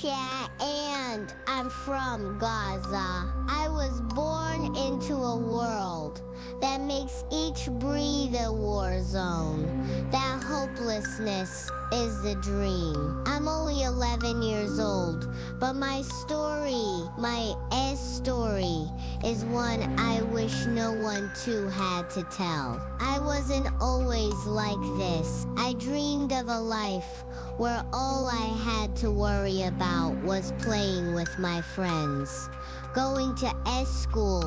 chat, and I'm from Gaza. I was born into a world that makes each breathe a war zone. That hopelessness is the dream. I'm only 11 years old, but my story, my story, is one I wish no one too had to tell. I wasn't always like this. I dreamed of a life where all I had to worry about was playing with my friends, going to school,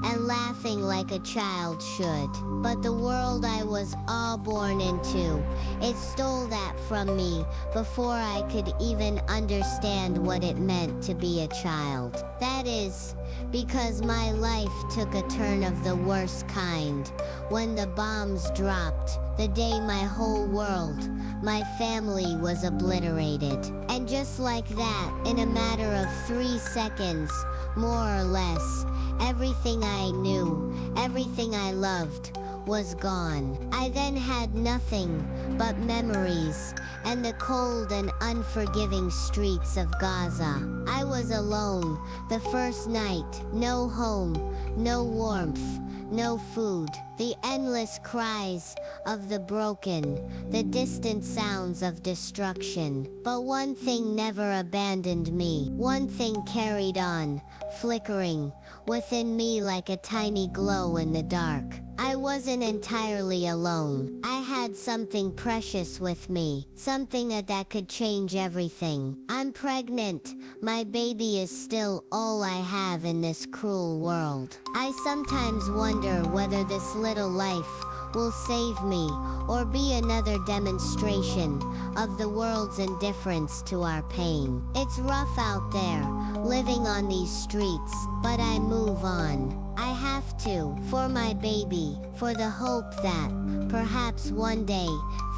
and laughing like a child should. But the world I was all born into, it stole that from me before I could even understand what it meant to be a child. That is, because my life took a turn of the worst kind when the bombs dropped, the day my whole world, my family was obliterated. And just like that, in a matter of 3 seconds, more or less, everything I knew, everything I loved, was gone. I then had nothing but memories and the cold and unforgiving streets of Gaza. I was alone the first night, no home, no warmth, no food. The endless cries of the broken, the distant sounds of destruction. But one thing never abandoned me. One thing carried on, flickering within me like a tiny glow in the dark. I wasn't entirely alone. I had something precious with me, something that could change everything. I'm pregnant. My baby is still all I have in this cruel world. I sometimes wonder whether this little life will save me or be another demonstration of the world's indifference to our pain. It's rough out there, living on these streets, but I move on. I have to, for my baby, for the hope that, perhaps one day,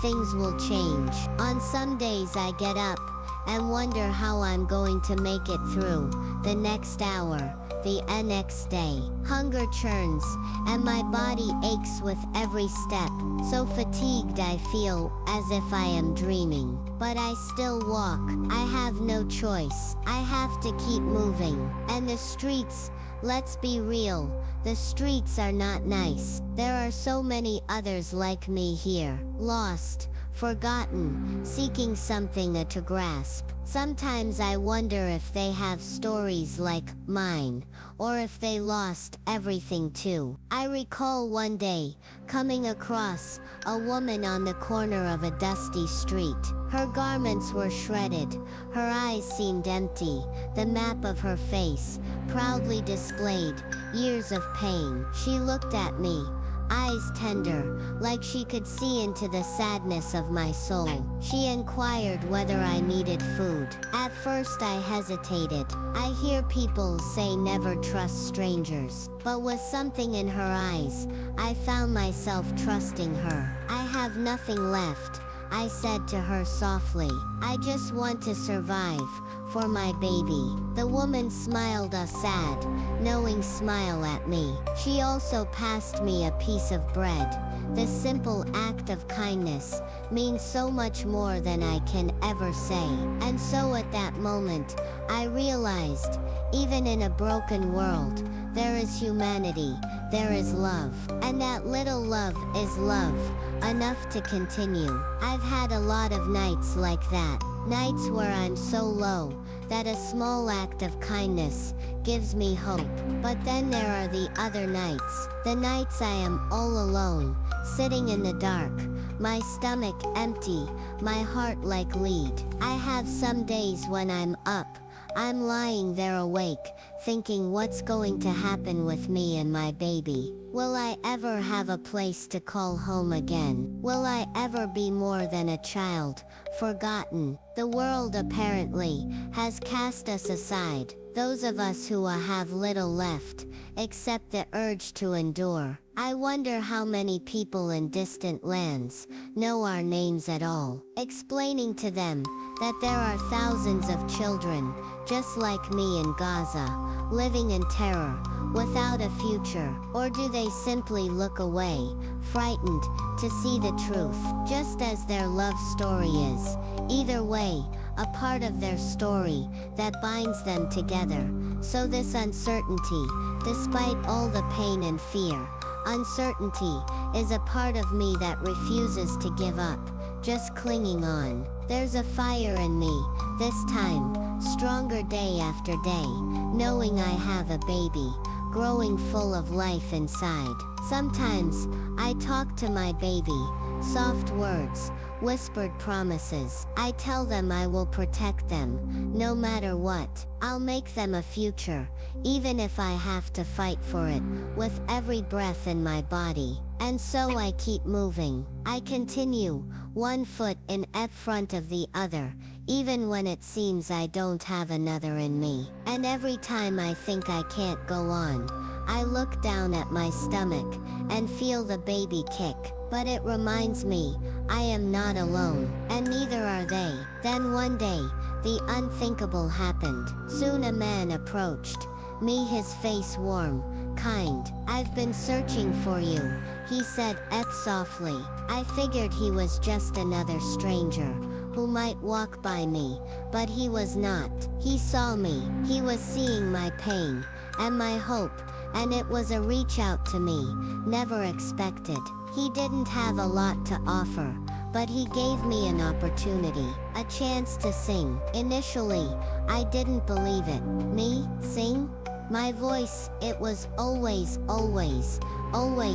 things will change. On some days I get up and wonder how I'm going to make it through the next hour, the next day. Hunger churns, and my body aches with every step. So fatigued I feel as if I am dreaming. But I still walk. I have no choice. I have to keep moving. And the streets, let's be real, the streets are not nice. There are so many others like me here, lost, forgotten, seeking something to grasp. Sometimes I wonder if they have stories like mine, or if they lost everything too. I recall one day coming across a woman on the corner of a dusty street. Her garments were shredded, her eyes seemed empty, the map of her face proudly displayed years of pain. She looked at me, eyes tender, like she could see into the sadness of my soul. She inquired whether I needed food. At first I hesitated. I hear people say never trust strangers. But with something in her eyes, I found myself trusting her. I have nothing left, I said to her softly. I just want to survive, for my baby. The woman smiled a sad, knowing smile at me. She also passed me a piece of bread. This simple act of kindness means so much more than I can ever say. And so at that moment, I realized, even in a broken world, there is humanity, there is love. And that little love is love, enough to continue. I've had a lot of nights like that. Nights where I'm so low that a small act of kindness gives me hope. But then there are the other nights. The nights I am all alone, sitting in the dark, my stomach empty, my heart like lead. I have some days when I'm up, I'm lying there awake, thinking what's going to happen with me and my baby. Will I ever have a place to call home again? Will I ever be more than a child, forgotten? The world apparently has cast us aside, those of us who have little left, except the urge to endure. I wonder how many people in distant lands know our names at all. Explaining to them that there are thousands of children, just like me in Gaza, living in terror, without a future. Or do they simply look away, frightened to see the truth, just as their love story is? Either way, a part of their story that binds them together. So this uncertainty, despite all the pain and fear, uncertainty is a part of me that refuses to give up, just clinging on. There's a fire in me, this time, stronger day after day, knowing I have a baby, growing full of life inside. Sometimes, I talk to my baby, soft words, whispered promises. I tell them I will protect them, no matter what. I'll make them a future, even if I have to fight for it, with every breath in my body. And so I keep moving. I continue, one foot in front of the other, even when it seems I don't have another in me. And every time I think I can't go on, I look down at my stomach and feel the baby kick. But it reminds me, I am not alone, and neither are they. Then one day, the unthinkable happened. Soon a man approached me, his face warm, kind. "I've been searching for you," he said, softly. I figured he was just another stranger who might walk by me, but he was not. He saw me. He was seeing my pain and my hope, and it was a reach out to me, never expected. He didn't have a lot to offer, but he gave me an opportunity, a chance to sing. Initially, I didn't believe it. Me, sing? My voice, it was always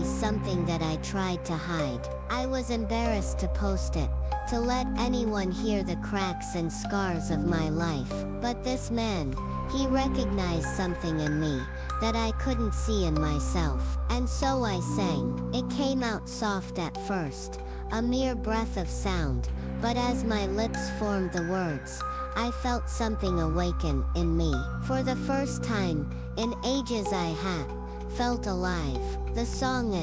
something that I tried to hide. I was embarrassed to post it, to let anyone hear the cracks and scars of my life. But this man, he recognized something in me that I couldn't see in myself. And so I sang. It came out soft at first, a mere breath of sound, but as my lips formed the words, I felt something awaken in me. For the first time in ages I had felt alive. The song,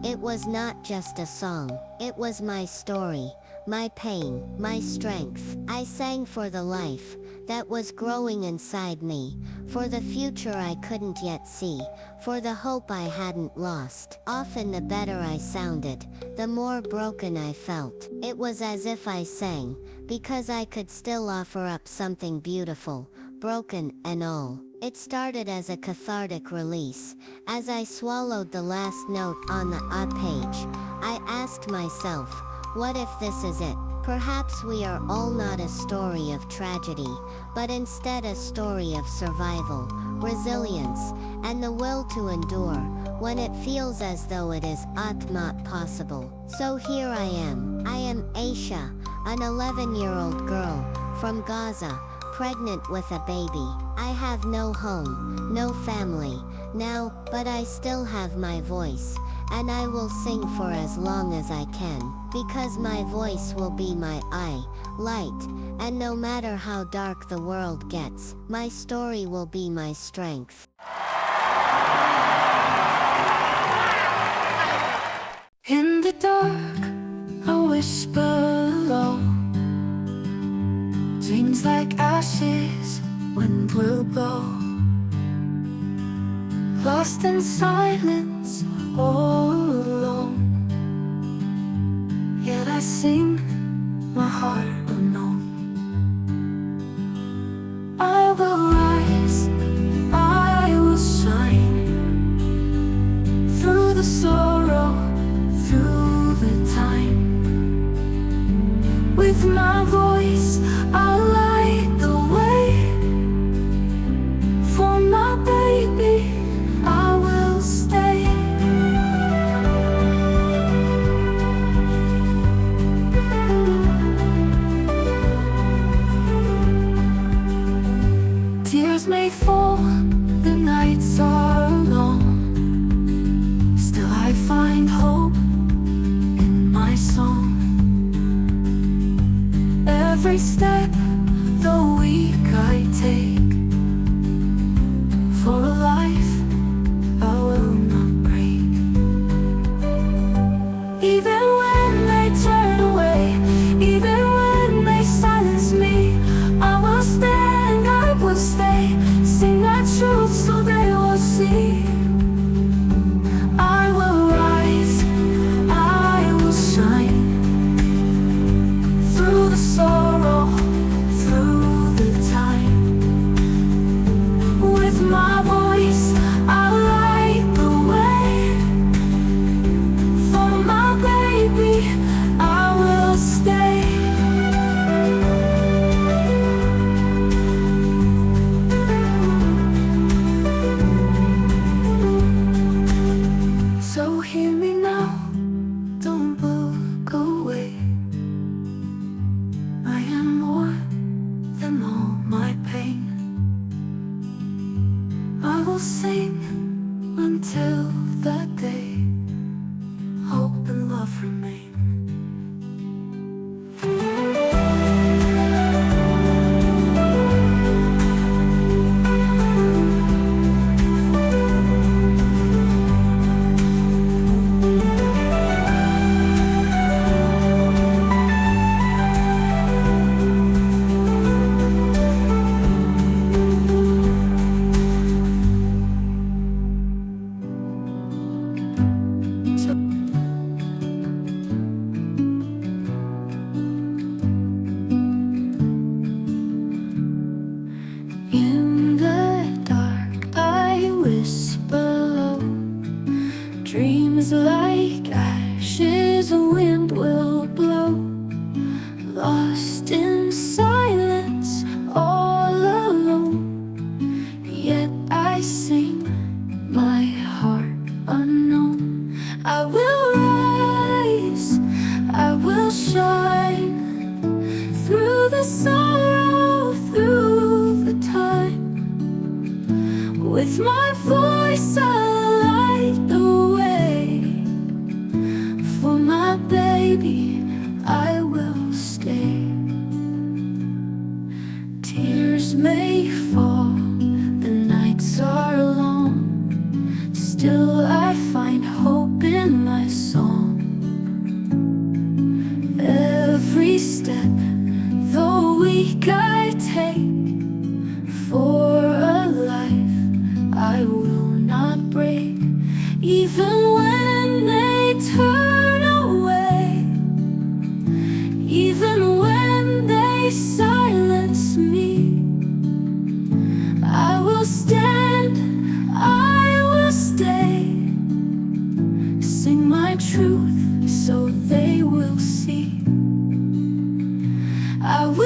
it was not just a song. It was my story, my pain, my strength. I sang for the life that was growing inside me, for the future I couldn't yet see, for the hope I hadn't lost. Often the better I sounded, the more broken I felt. It was as if I sang because I could still offer up something beautiful, broken and all. It started as a cathartic release. As I swallowed the last note on the page, I asked myself, what if this is it? Perhaps we are all not a story of tragedy, but instead a story of survival, resilience, and the will to endure, when it feels as though it is not possible. So here I am Aisha, an 11-year-old girl, from Gaza, pregnant with a baby. I have no home, no family, now, but I still have my voice, and I will sing for as long as I can, because my voice will be my light, and no matter how dark the world gets, my story will be my strength. In the dark, a whisper low, dreams like ashes, wind will blow. Lost in silence, all alone, yet I sing, my heart will know. I will rise, I will shine, through the sorrow, through the time. With my voice, I'll light the way. For my baby, I will stay. Tears may fall, the nights are long, still I find hope in my song. Every step, the weak I take, for a life I will not break. Even when they turn away, even when they silence me, I will stand, I will stay, sing my truth so they will see. I will rise, I will shine, through the sorrow, through sing until that day. Hope and love remain. In the dark I whisper low, dreams like ashes a wind will blow. Lost in silence, all alone, yet I sing, my heart unknown. I will rise, I will shine, through the sorrow, through the time. With my voice I'll light the way. For my baby I will stay. Tears may fall, the nights are long, still I find hope in my song. Every step, though weak, I take for a life I will not break. Even when they turn away, even when they silence me, I will stand, I will stay. Sing my truth so they will see. I will